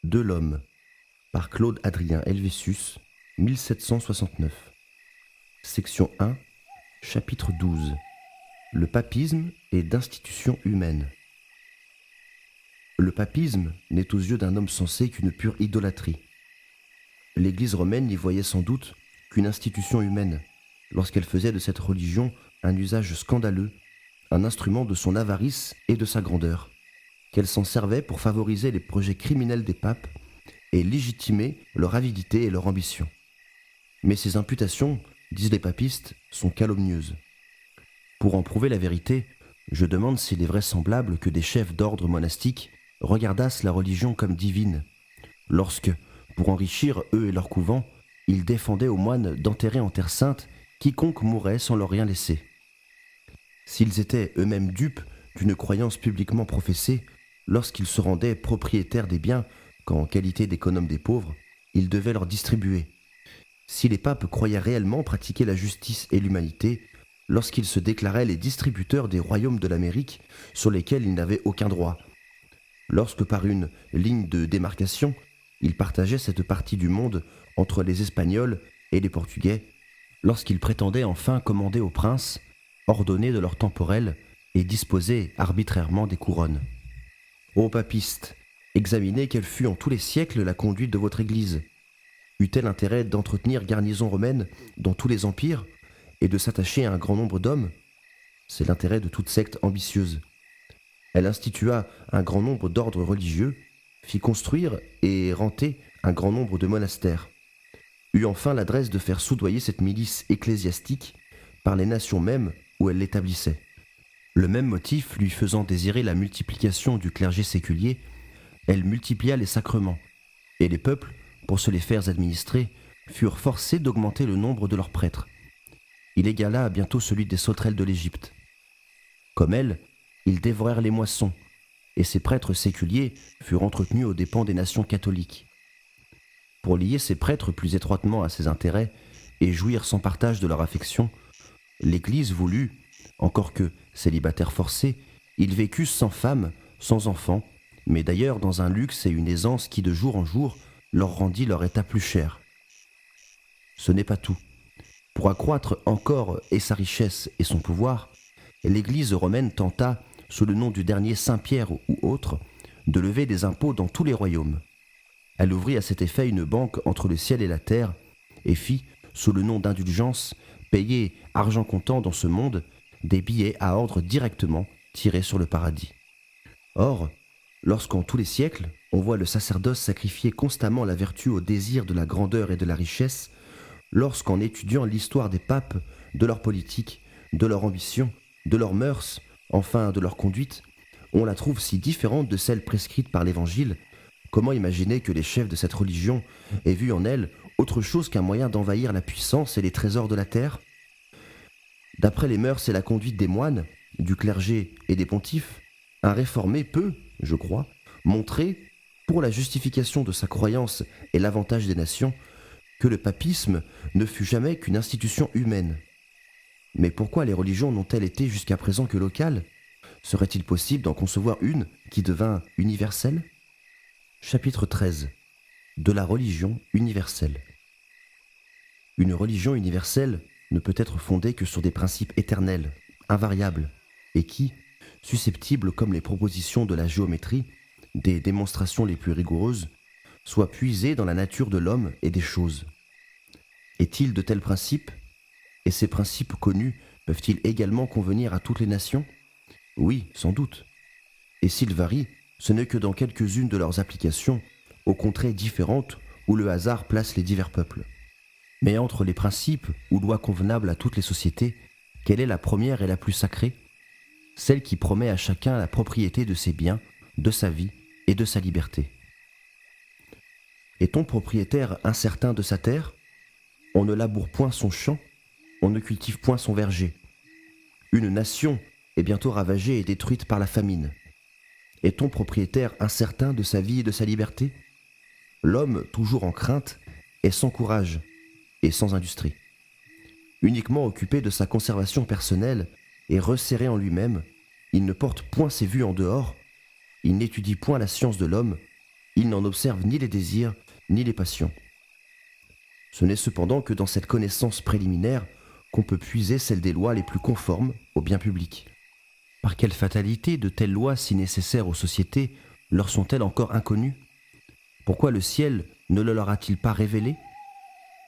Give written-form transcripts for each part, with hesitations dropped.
de l'homme, par Claude Adrien Helvétius, 1769. Section 1, chapitre 12. Le papisme est d'institution humaine. Le papisme n'est aux yeux d'un homme sensé qu'une pure idolâtrie. L'Église romaine n'y voyait sans doute qu'une institution humaine, lorsqu'elle faisait de cette religion un usage scandaleux, un instrument de son avarice et de sa grandeur, qu'elle s'en servait pour favoriser les projets criminels des papes et légitimer leur avidité et leur ambition. Mais ces imputations, disent les papistes, sont calomnieuses. Pour en prouver la vérité, je demande s'il est vraisemblable que des chefs d'ordre monastique regardassent la religion comme divine, lorsque, pour enrichir eux et leur couvent, ils défendaient aux moines d'enterrer en terre sainte quiconque mourait sans leur rien laisser. S'ils étaient eux-mêmes dupes d'une croyance publiquement professée, lorsqu'ils se rendaient propriétaires des biens qu'en qualité d'économes des pauvres, ils devaient leur distribuer. Si les papes croyaient réellement pratiquer la justice et l'humanité, lorsqu'ils se déclaraient les distributeurs des royaumes de l'Amérique sur lesquels ils n'avaient aucun droit, lorsque par une ligne de démarcation, ils partageaient cette partie du monde entre les Espagnols et les Portugais, lorsqu'ils prétendaient enfin commander aux princes, ordonner de leur temporel et disposer arbitrairement des couronnes. Ô papistes, examinez quelle fut en tous les siècles la conduite de votre Église. Eut-elle intérêt d'entretenir garnison romaine dans tous les empires et de s'attacher à un grand nombre d'hommes? C'est l'intérêt de toute secte ambitieuse. Elle institua un grand nombre d'ordres religieux, fit construire et renter un grand nombre de monastères, eut enfin l'adresse de faire soudoyer cette milice ecclésiastique par les nations mêmes où elle l'établissait. Le même motif lui faisant désirer la multiplication du clergé séculier, elle multiplia les sacrements, et les peuples, pour se les faire administrer, furent forcés d'augmenter le nombre de leurs prêtres. Il égala bientôt celui des sauterelles de l'Égypte. Comme elle, ils dévorèrent les moissons, et ces prêtres séculiers furent entretenus aux dépens des nations catholiques. Pour lier ces prêtres plus étroitement à ses intérêts et jouir sans partage de leur affection, l'Église voulut, encore que célibataires forcés, ils vécussent sans femme, sans enfants, mais d'ailleurs dans un luxe et une aisance qui de jour en jour leur rendit leur état plus cher. Ce n'est pas tout. Pour accroître encore et sa richesse et son pouvoir, l'Église romaine tenta, sous le nom du dernier Saint-Pierre ou autre, de lever des impôts dans tous les royaumes. Elle ouvrit à cet effet une banque entre le ciel et la terre et fit, sous le nom d'indulgence, payer argent comptant dans ce monde des billets à ordre directement tirés sur le paradis. Or, lorsqu'en tous les siècles, on voit le sacerdoce sacrifier constamment la vertu au désir de la grandeur et de la richesse, lorsqu'en étudiant l'histoire des papes, de leur politique, de leur ambition, de leurs mœurs, enfin de leur conduite, on la trouve si différente de celle prescrite par l'Évangile, comment imaginer que les chefs de cette religion aient vu en elle autre chose qu'un moyen d'envahir la puissance et les trésors de la terre? D'après les mœurs et la conduite des moines, du clergé et des pontifes, un réformé peut, je crois, montrer, pour la justification de sa croyance et l'avantage des nations, que le papisme ne fut jamais qu'une institution humaine. Mais pourquoi les religions n'ont-elles été jusqu'à présent que locales? Serait-il possible d'en concevoir une qui devint universelle? Chapitre 13. De la religion universelle. Une religion universelle ne peut être fondée que sur des principes éternels, invariables, et qui, susceptibles comme les propositions de la géométrie, des démonstrations les plus rigoureuses, soient puisés dans la nature de l'homme et des choses. Est-il de tels principes? Et ces principes connus peuvent-ils également convenir à toutes les nations? Oui, sans doute. Et s'ils varient, ce n'est que dans quelques-unes de leurs applications, aux contrées différentes où le hasard place les divers peuples. Mais entre les principes ou lois convenables à toutes les sociétés, quelle est la première et la plus sacrée? Celle qui promet à chacun la propriété de ses biens, de sa vie et de sa liberté. Est-on propriétaire incertain de sa terre? On ne laboure point son champ, on ne cultive point son verger. Une nation est bientôt ravagée et détruite par la famine. Est-on propriétaire incertain de sa vie et de sa liberté? L'homme, toujours en crainte, est sans courage et sans industrie. Uniquement occupé de sa conservation personnelle et resserré en lui-même, il ne porte point ses vues en dehors, il n'étudie point la science de l'homme, Il n'en observe ni les désirs, ni les passions. Ce n'est cependant que dans cette connaissance préliminaire qu'on peut puiser celle des lois les plus conformes au bien public. Par quelle fatalité de telles lois si nécessaires aux sociétés leur sont-elles encore inconnues? Pourquoi le ciel ne le leur a-t-il pas révélé?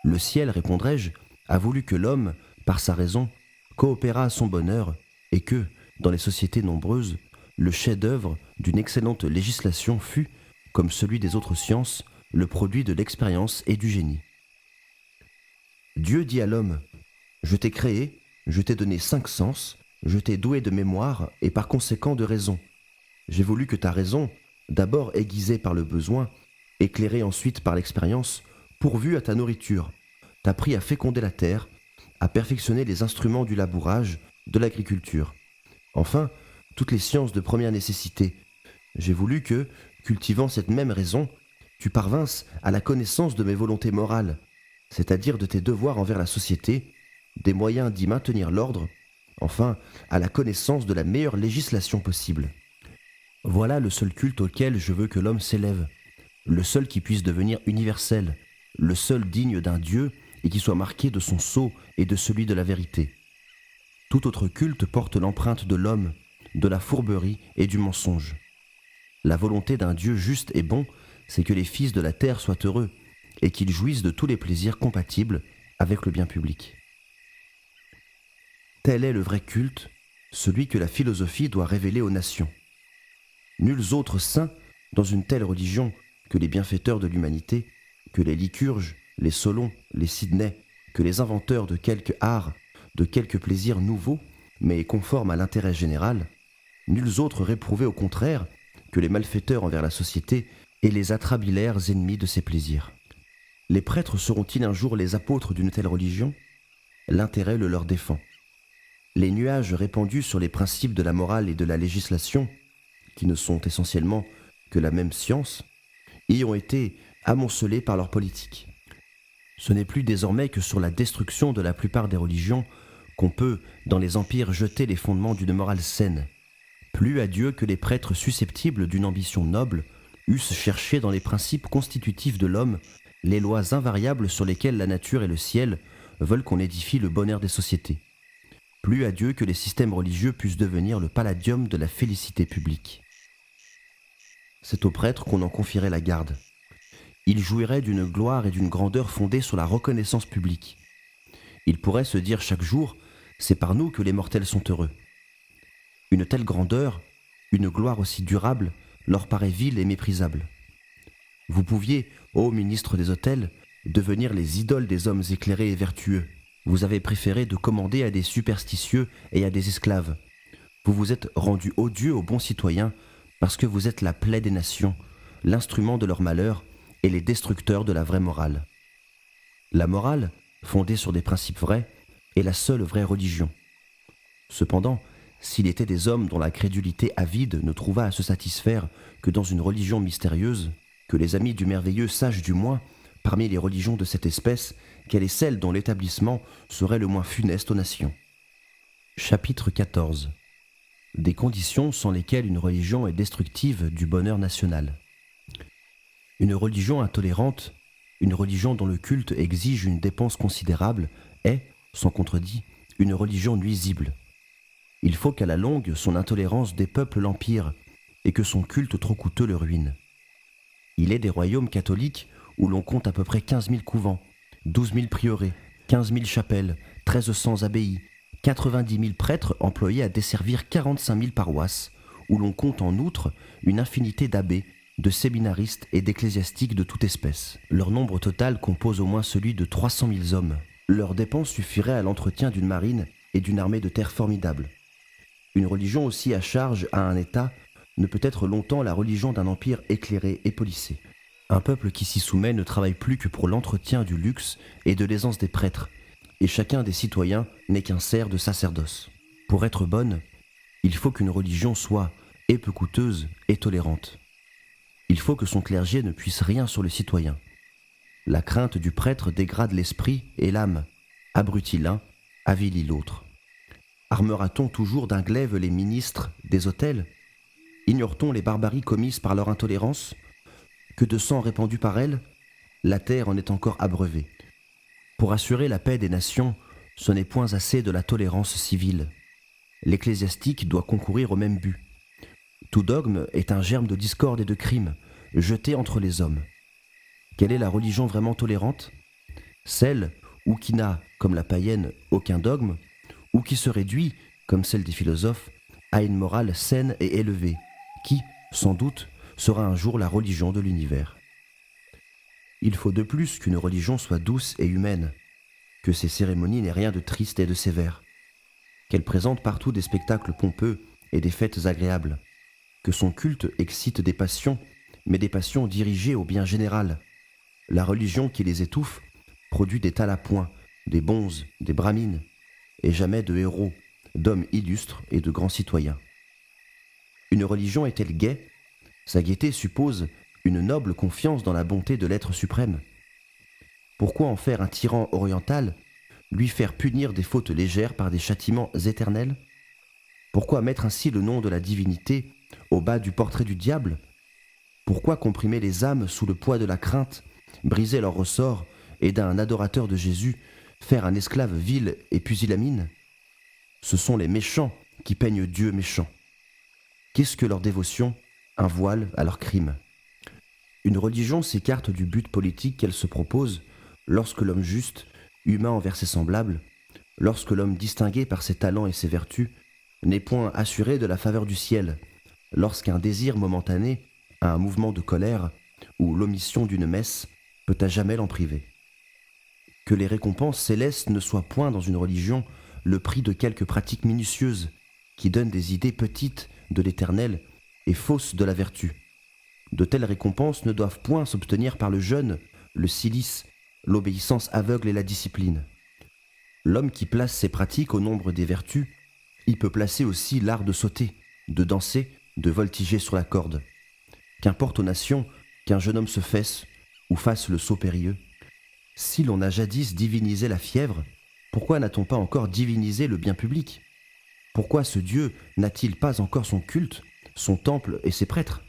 Le ciel, répondrai-je, a voulu que l'homme, par sa raison, coopérât à son bonheur et que, dans les sociétés nombreuses, le chef-d'œuvre d'une excellente législation fût, comme celui des autres sciences, le produit de l'expérience et du génie. Dieu dit à l'homme: « Je t'ai créé, je t'ai donné 5 sens, je t'ai doué de mémoire et par conséquent de raison. J'ai voulu que ta raison, d'abord aiguisée par le besoin, éclairée ensuite par l'expérience, pourvue à ta nourriture, t'appris à féconder la terre, à perfectionner les instruments du labourage, de l'agriculture. Enfin, toutes les sciences de première nécessité. J'ai voulu que, cultivant cette même raison, tu parvinsses à la connaissance de mes volontés morales, c'est-à-dire de tes devoirs envers la société, des moyens d'y maintenir l'ordre, enfin, à la connaissance de la meilleure législation possible. Voilà le seul culte auquel je veux que l'homme s'élève, le seul qui puisse devenir universel, le seul digne d'un Dieu et qui soit marqué de son sceau et de celui de la vérité. Tout autre culte porte l'empreinte de l'homme, de la fourberie et du mensonge. La volonté d'un Dieu juste et bon, c'est que les fils de la terre soient heureux et qu'ils jouissent de tous les plaisirs compatibles avec le bien public. Tel est le vrai culte, celui que la philosophie doit révéler aux nations. Nuls autres saints, dans une telle religion, que les bienfaiteurs de l'humanité, que les Lycurges, les Solons, les Sidney, que les inventeurs de quelques arts, de quelques plaisirs nouveaux, mais conformes à l'intérêt général, nuls autres réprouvés au contraire que les malfaiteurs envers la société et les atrabilaires ennemis de ses plaisirs. Les prêtres seront-ils un jour les apôtres d'une telle religion? L'intérêt le leur défend. Les nuages répandus sur les principes de la morale et de la législation, qui ne sont essentiellement que la même science, y ont été amoncelés par leur politique. Ce n'est plus désormais que sur la destruction de la plupart des religions qu'on peut, dans les empires, jeter les fondements d'une morale saine. Plus à Dieu que les prêtres susceptibles d'une ambition noble eussent cherché dans les principes constitutifs de l'homme les lois invariables sur lesquelles la nature et le ciel veulent qu'on édifie le bonheur des sociétés. Plus à Dieu que les systèmes religieux puissent devenir le palladium de la félicité publique. C'est aux prêtres qu'on en confierait la garde. Ils jouiraient d'une gloire et d'une grandeur fondées sur la reconnaissance publique. Ils pourraient se dire chaque jour: c'est par nous que les mortels sont heureux. Une telle grandeur, une gloire aussi durable, leur paraît vile et méprisable. Vous pouviez, ô ministres des autels, devenir les idoles des hommes éclairés et vertueux. Vous avez préféré de commander à des superstitieux et à des esclaves. Vous vous êtes rendus odieux aux bons citoyens parce que vous êtes la plaie des nations, l'instrument de leur malheur et les destructeurs de la vraie morale. La morale, fondée sur des principes vrais, est la seule vraie religion. Cependant, s'il était des hommes dont la crédulité avide ne trouva à se satisfaire que dans une religion mystérieuse, que les amis du merveilleux sachent du moins, parmi les religions de cette espèce, quelle est celle dont l'établissement serait le moins funeste aux nations. Chapitre 14. Des conditions sans lesquelles une religion est destructive du bonheur national. Une religion intolérante, une religion dont le culte exige une dépense considérable, est, sans contredit, une religion nuisible. Il faut qu'à la longue son intolérance dépeuple l'empire et que son culte trop coûteux le ruine. Il est des royaumes catholiques où l'on compte à peu près 15 000 couvents, 12 000 prieurés, 15 000 chapelles, 1300 abbayes, 90 000 prêtres employés à desservir 45 000 paroisses, où l'on compte en outre une infinité d'abbés, de séminaristes et d'ecclésiastiques de toute espèce. Leur nombre total compose au moins celui de 300 000 hommes. Leurs dépenses suffiraient à l'entretien d'une marine et d'une armée de terre formidable. Une religion aussi à charge à un État ne peut être longtemps la religion d'un empire éclairé et policé. Un peuple qui s'y soumet ne travaille plus que pour l'entretien du luxe et de l'aisance des prêtres, et chacun des citoyens n'est qu'un serf de sacerdoce. Pour être bonne, il faut qu'une religion soit et peu coûteuse et tolérante. Il faut que son clergé ne puisse rien sur le citoyen. La crainte du prêtre dégrade l'esprit et l'âme, abrutit l'un, avilit l'autre. Armera-t-on toujours d'un glaive les ministres des autels? Ignore-t-on les barbaries commises par leur intolérance? que de sang répandu par elle, la terre en est encore abreuvée. Pour assurer la paix des nations, ce n'est point assez de la tolérance civile. L'ecclésiastique doit concourir au même but. Tout dogme est un germe de discorde et de crime, jeté entre les hommes. Quelle est la religion vraiment tolérante ? Celle ou qui n'a, comme la païenne, aucun dogme, ou qui se réduit, comme celle des philosophes, à une morale saine et élevée, qui, sans doute, sera un jour la religion de l'univers. Il faut de plus qu'une religion soit douce et humaine, que ses cérémonies n'aient rien de triste et de sévère, qu'elle présente partout des spectacles pompeux et des fêtes agréables, que son culte excite des passions, mais des passions dirigées au bien général. La religion qui les étouffe produit des talapoins, des bonzes, des bramines, et jamais de héros, d'hommes illustres et de grands citoyens. Une religion est-elle gaie ? Sa gaieté suppose une noble confiance dans la bonté de l'être suprême. Pourquoi en faire un tyran oriental, lui faire punir des fautes légères par des châtiments éternels ? Pourquoi mettre ainsi le nom de la divinité au bas du portrait du diable ? Pourquoi comprimer les âmes sous le poids de la crainte, briser leurs ressorts et d'un adorateur de Jésus faire un esclave vil et pusillanime ? Ce sont les méchants qui peignent Dieu méchant. Qu'est-ce que leur dévotion ? Un voile à leur crime. Une religion s'écarte du but politique qu'elle se propose lorsque l'homme juste, humain envers ses semblables, lorsque l'homme distingué par ses talents et ses vertus, n'est point assuré de la faveur du ciel, lorsqu'un désir momentané, un mouvement de colère ou l'omission d'une messe peut à jamais l'en priver. Que les récompenses célestes ne soient point dans une religion le prix de quelques pratiques minutieuses qui donnent des idées petites de l'éternel et fausses de la vertu. De telles récompenses ne doivent point s'obtenir par le jeûne, le cilice, l'obéissance aveugle et la discipline. L'homme qui place ces pratiques au nombre des vertus, y peut placer aussi l'art de sauter, de danser, de voltiger sur la corde. Qu'importe aux nations qu'un jeune homme se fesse ou fasse le saut périlleux. Si l'on a jadis divinisé la fièvre, pourquoi n'a-t-on pas encore divinisé le bien public ? Pourquoi ce Dieu n'a-t-il pas encore son culte, son temple et ses prêtres ?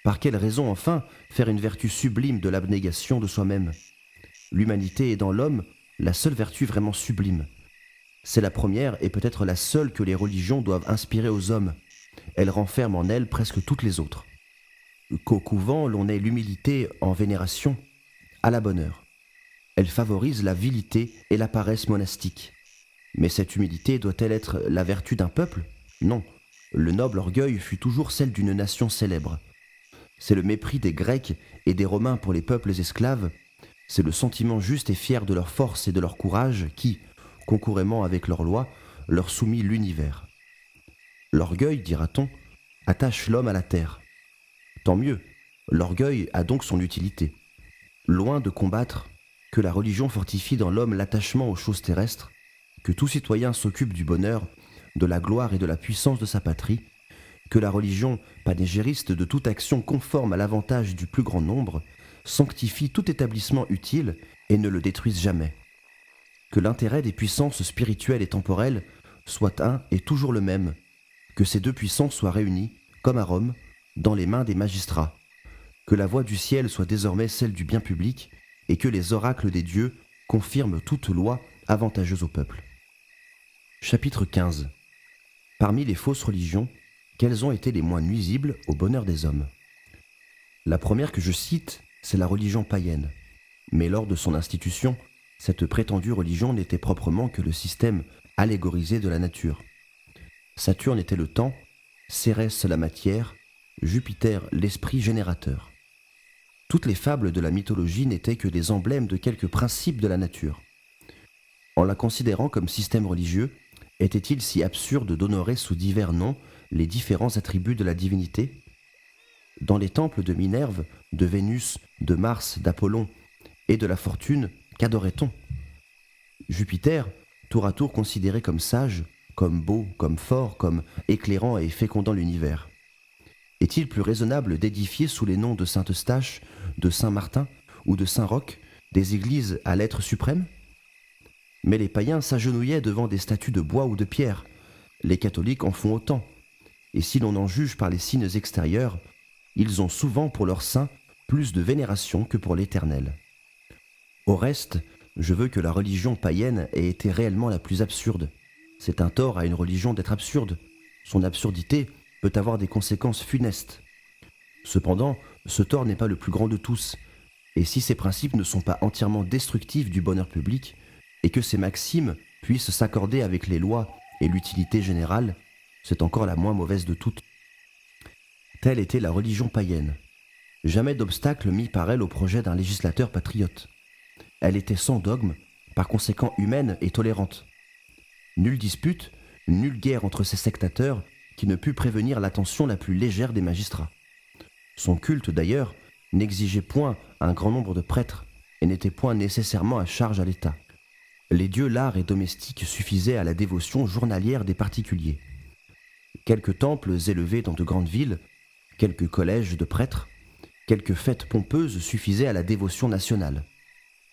Par quelle raison, enfin, faire une vertu sublime de l'abnégation de soi-même ? L'humanité est dans l'homme la seule vertu vraiment sublime. C'est la première et peut-être la seule que les religions doivent inspirer aux hommes. Elle renferme en elle presque toutes les autres. Qu'au couvent l'on ait l'humilité en vénération, à la bonne heure. Elle favorise la vilité et la paresse monastique. Mais cette humilité doit-elle être la vertu d'un peuple ? Non. Le noble orgueil fut toujours celle d'une nation célèbre. C'est le mépris des Grecs et des Romains pour les peuples esclaves. C'est le sentiment juste et fier de leur force et de leur courage qui, concourément avec leurs lois, leur soumit l'univers. L'orgueil, dira-t-on, attache l'homme à la terre. Tant mieux, l'orgueil a donc son utilité. Loin de combattre, que la religion fortifie dans l'homme l'attachement aux choses terrestres, que tout citoyen s'occupe du bonheur, de la gloire et de la puissance de sa patrie, que la religion, panégériste de toute action conforme à l'avantage du plus grand nombre, sanctifie tout établissement utile et ne le détruise jamais. Que l'intérêt des puissances spirituelles et temporelles soit un et toujours le même, que ces deux puissances soient réunies, comme à Rome, dans les mains des magistrats, que la voie du ciel soit désormais celle du bien public et que les oracles des dieux confirment toute loi avantageuse au peuple. Chapitre 15. Parmi les fausses religions, quelles ont été les moins nuisibles au bonheur des hommes ? La première que je cite, c'est la religion païenne. Mais lors de son institution, cette prétendue religion n'était proprement que le système allégorisé de la nature. Saturne était le temps, Cérès la matière, Jupiter l'esprit générateur. Toutes les fables de la mythologie n'étaient que des emblèmes de quelques principes de la nature. En la considérant comme système religieux, était-il si absurde d'honorer sous divers noms les différents attributs de la divinité ? Dans les temples de Minerve, de Vénus, de Mars, d'Apollon et de la fortune, qu'adorait-on ? Jupiter, tour à tour considéré comme sage, comme beau, comme fort, comme éclairant et fécondant l'univers. Est-il plus raisonnable d'édifier sous les noms de Saint-Eustache, de Saint-Martin ou de Saint-Roch des églises à l'être suprême ? Mais les païens s'agenouillaient devant des statues de bois ou de pierre. Les catholiques en font autant. Et si l'on en juge par les signes extérieurs, ils ont souvent pour leurs saints plus de vénération que pour l'Éternel. Au reste, je veux que la religion païenne ait été réellement la plus absurde. C'est un tort à une religion d'être absurde. Son absurdité peut avoir des conséquences funestes. Cependant, ce tort n'est pas le plus grand de tous, et si ces principes ne sont pas entièrement destructifs du bonheur public, et que ces maximes puissent s'accorder avec les lois et l'utilité générale, c'est encore la moins mauvaise de toutes. Telle était la religion païenne. Jamais d'obstacle mis par elle au projet d'un législateur patriote. Elle était sans dogme, par conséquent humaine et tolérante. Nulle dispute, nulle guerre entre ces sectateurs qui ne put prévenir l'attention la plus légère des magistrats. Son culte, d'ailleurs, n'exigeait point un grand nombre de prêtres et n'était point nécessairement à charge à l'État. Les dieux lards et domestiques suffisaient à la dévotion journalière des particuliers. Quelques temples élevés dans de grandes villes, quelques collèges de prêtres, quelques fêtes pompeuses suffisaient à la dévotion nationale.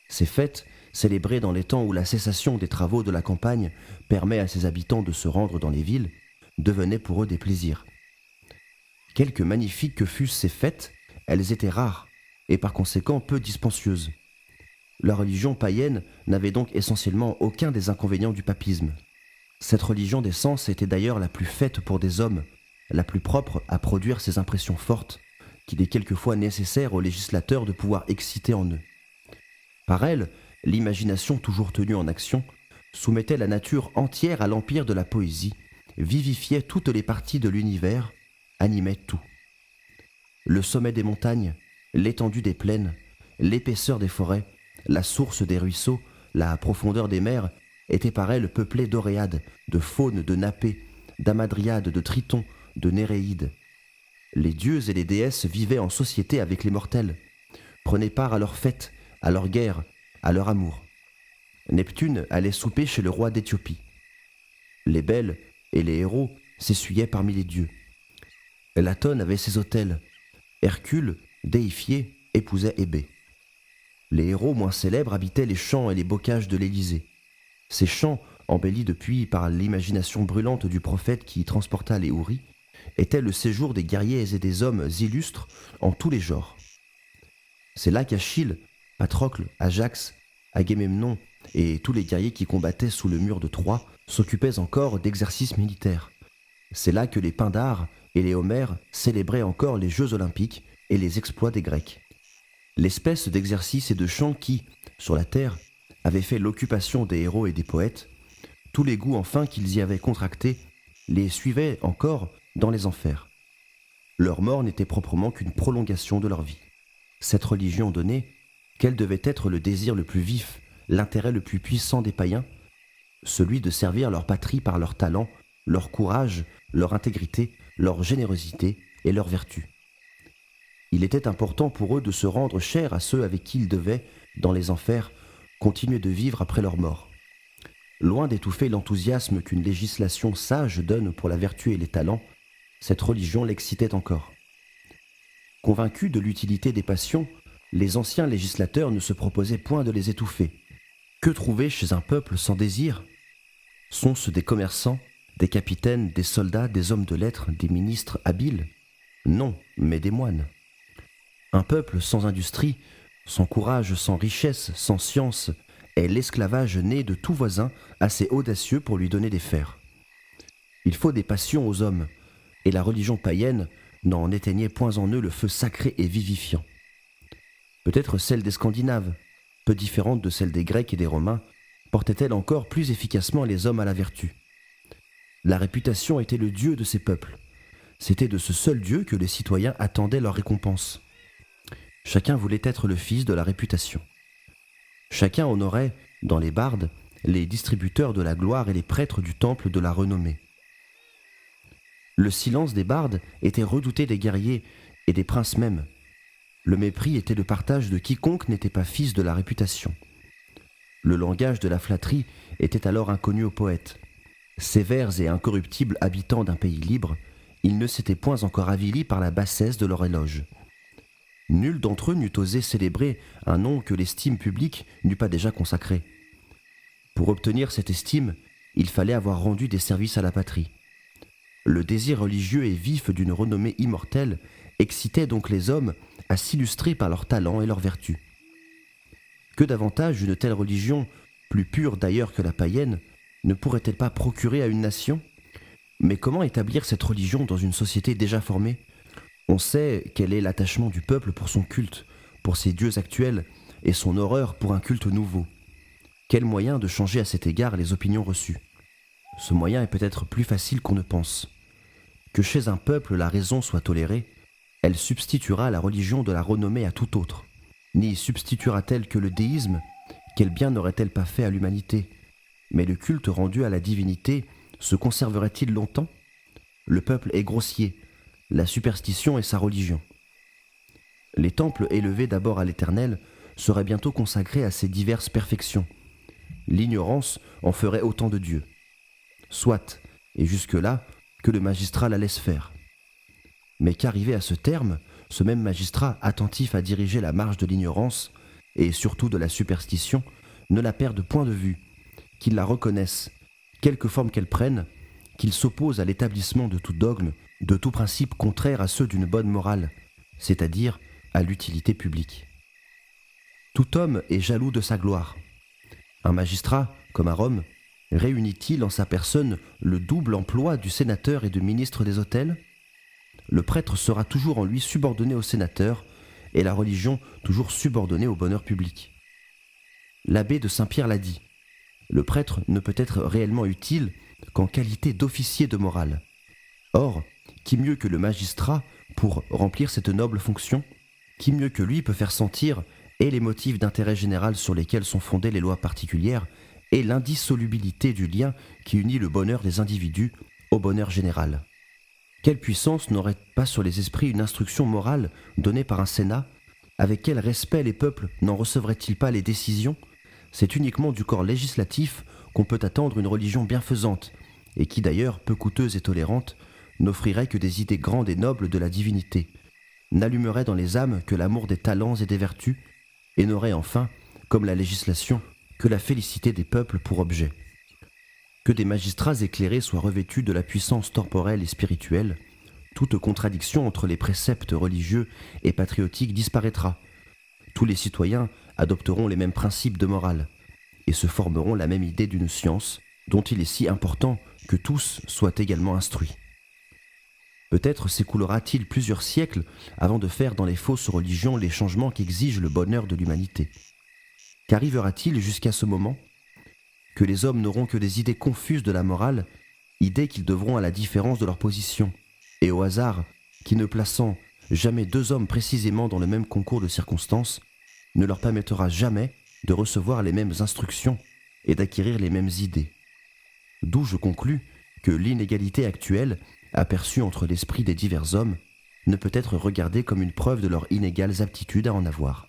Ces fêtes, célébrées dans les temps où la cessation des travaux de la campagne permet à ses habitants de se rendre dans les villes, devenaient pour eux des plaisirs. Quelque magnifiques que fussent ces fêtes, elles étaient rares et par conséquent peu dispensieuses. La religion païenne n'avait donc essentiellement aucun des inconvénients du papisme. Cette religion des sens était d'ailleurs la plus faite pour des hommes, la plus propre à produire ces impressions fortes, qu'il est quelquefois nécessaire aux législateurs de pouvoir exciter en eux. Par elle, l'imagination toujours tenue en action soumettait la nature entière à l'empire de la poésie, vivifiait toutes les parties de l'univers, animait tout. Le sommet des montagnes, l'étendue des plaines, l'épaisseur des forêts, la source des ruisseaux, la profondeur des mers étaient par elle peuplées d'oréades, de faunes, de nappés, d'amadriades, de tritons, de néréides. Les dieux et les déesses vivaient en société avec les mortels, prenaient part à leurs fêtes, à leurs guerres, à leur amour. Neptune allait souper chez le roi d'Éthiopie. Les belles et les héros s'essuyaient parmi les dieux. Latone avait ses autels. Hercule, déifié, épousait Hébé. Les héros moins célèbres habitaient les champs et les bocages de l'Élysée. Ces champs, embellis depuis par l'imagination brûlante du prophète qui y transporta les houris, étaient le séjour des guerriers et des hommes illustres en tous les genres. C'est là qu'Achille, Patrocle, Ajax, Agamemnon et tous les guerriers qui combattaient sous le mur de Troie s'occupaient encore d'exercices militaires. C'est là que les Pindars et les Homères célébraient encore les Jeux olympiques et les exploits des Grecs. L'espèce d'exercice et de chant qui, sur la terre, avait fait l'occupation des héros et des poètes, tous les goûts enfin qu'ils y avaient contractés les suivaient encore dans les enfers. Leur mort n'était proprement qu'une prolongation de leur vie. Cette religion donnée, quel devait être le désir le plus vif, l'intérêt le plus puissant des païens? Celui de servir leur patrie par leur talent, leur courage, leur intégrité, leur générosité et leur vertu. Il était important pour eux de se rendre cher à ceux avec qui ils devaient, dans les enfers, continuer de vivre après leur mort. Loin d'étouffer l'enthousiasme qu'une législation sage donne pour la vertu et les talents, cette religion l'excitait encore. Convaincus de l'utilité des passions, les anciens législateurs ne se proposaient point de les étouffer. Que trouver chez un peuple sans désir? Sont-ce des commerçants, des capitaines, des soldats, des hommes de lettres, des ministres habiles? Non, mais des moines. Un peuple sans industrie, sans courage, sans richesse, sans science, est l'esclavage né de tout voisin assez audacieux pour lui donner des fers. Il faut des passions aux hommes, et la religion païenne n'en éteignait point en eux le feu sacré et vivifiant. Peut-être celle des Scandinaves, peu différente de celle des Grecs et des Romains, portait-elle encore plus efficacement les hommes à la vertu. La réputation était le dieu de ces peuples. C'était de ce seul dieu que les citoyens attendaient leur récompense. Chacun voulait être le fils de la réputation. Chacun honorait, dans les bardes, les distributeurs de la gloire et les prêtres du temple de la renommée. Le silence des bardes était redouté des guerriers et des princes même. Le mépris était le partage de quiconque n'était pas fils de la réputation. Le langage de la flatterie était alors inconnu aux poètes. Sévères et incorruptibles habitants d'un pays libre, ils ne s'étaient point encore avilis par la bassesse de leur éloge. Nul d'entre eux n'eût osé célébrer un nom que l'estime publique n'eût pas déjà consacré. Pour obtenir cette estime, il fallait avoir rendu des services à la patrie. Le désir religieux et vif d'une renommée immortelle excitaient donc les hommes à s'illustrer par leurs talents et leurs vertus. Que davantage une telle religion, plus pure d'ailleurs que la païenne, ne pourrait-elle pas procurer à une nation ? Mais comment établir cette religion dans une société déjà formée ? On sait quel est l'attachement du peuple pour son culte, pour ses dieux actuels, et son horreur pour un culte nouveau. Quel moyen de changer à cet égard les opinions reçues ? Ce moyen est peut-être plus facile qu'on ne pense. Que chez un peuple la raison soit tolérée, elle substituera la religion de la renommée à tout autre. N'y substituera-t-elle que le déisme ? Quel bien n'aurait-elle pas fait à l'humanité ? Mais le culte rendu à la divinité se conserverait-il longtemps ? Le peuple est grossier, la superstition est sa religion. Les temples élevés d'abord à l'Éternel seraient bientôt consacrés à ses diverses perfections. L'ignorance en ferait autant de dieux. Soit, et jusque-là, que le magistrat la laisse faire. Mais qu'arrivé à ce terme, ce même magistrat, attentif à diriger la marche de l'ignorance, et surtout de la superstition, ne la perde point de vue, qu'il la reconnaisse, quelque forme qu'elle prenne, qu'il s'oppose à l'établissement de tout dogme, de tout principe contraire à ceux d'une bonne morale, c'est-à-dire à l'utilité publique. Tout homme est jaloux de sa gloire. Un magistrat, comme à Rome, réunit-il en sa personne le double emploi du sénateur et du ministre des autels ? Le prêtre sera toujours en lui subordonné au sénateur et la religion toujours subordonnée au bonheur public. L'abbé de Saint-Pierre l'a dit, le prêtre ne peut être réellement utile qu'en qualité d'officier de morale. Or, qui mieux que le magistrat pour remplir cette noble fonction ? Qui mieux que lui peut faire sentir et les motifs d'intérêt général sur lesquels sont fondées les lois particulières et l'indissolubilité du lien qui unit le bonheur des individus au bonheur général. Quelle puissance n'aurait pas sur les esprits une instruction morale donnée par un Sénat ? Avec quel respect les peuples n'en recevraient-ils pas les décisions ? C'est uniquement du corps législatif qu'on peut attendre une religion bienfaisante, et qui d'ailleurs, peu coûteuse et tolérante, n'offrirait que des idées grandes et nobles de la divinité, n'allumerait dans les âmes que l'amour des talents et des vertus, et n'aurait enfin, comme la législation, que la félicité des peuples pour objet. Que des magistrats éclairés soient revêtus de la puissance temporelle et spirituelle, toute contradiction entre les préceptes religieux et patriotiques disparaîtra. Tous les citoyens adopteront les mêmes principes de morale, et se formeront la même idée d'une science dont il est si important que tous soient également instruits. Peut-être s'écoulera-t-il plusieurs siècles avant de faire dans les fausses religions les changements qu'exige le bonheur de l'humanité. Qu'arrivera-t-il jusqu'à ce moment ? Que les hommes n'auront que des idées confuses de la morale, idées qu'ils devront à la différence de leur position, et au hasard qui, ne plaçant jamais deux hommes précisément dans le même concours de circonstances, ne leur permettra jamais de recevoir les mêmes instructions et d'acquérir les mêmes idées. D'où je conclus que l'inégalité actuelle, aperçue entre l'esprit des divers hommes, ne peut être regardée comme une preuve de leurs inégales aptitudes à en avoir.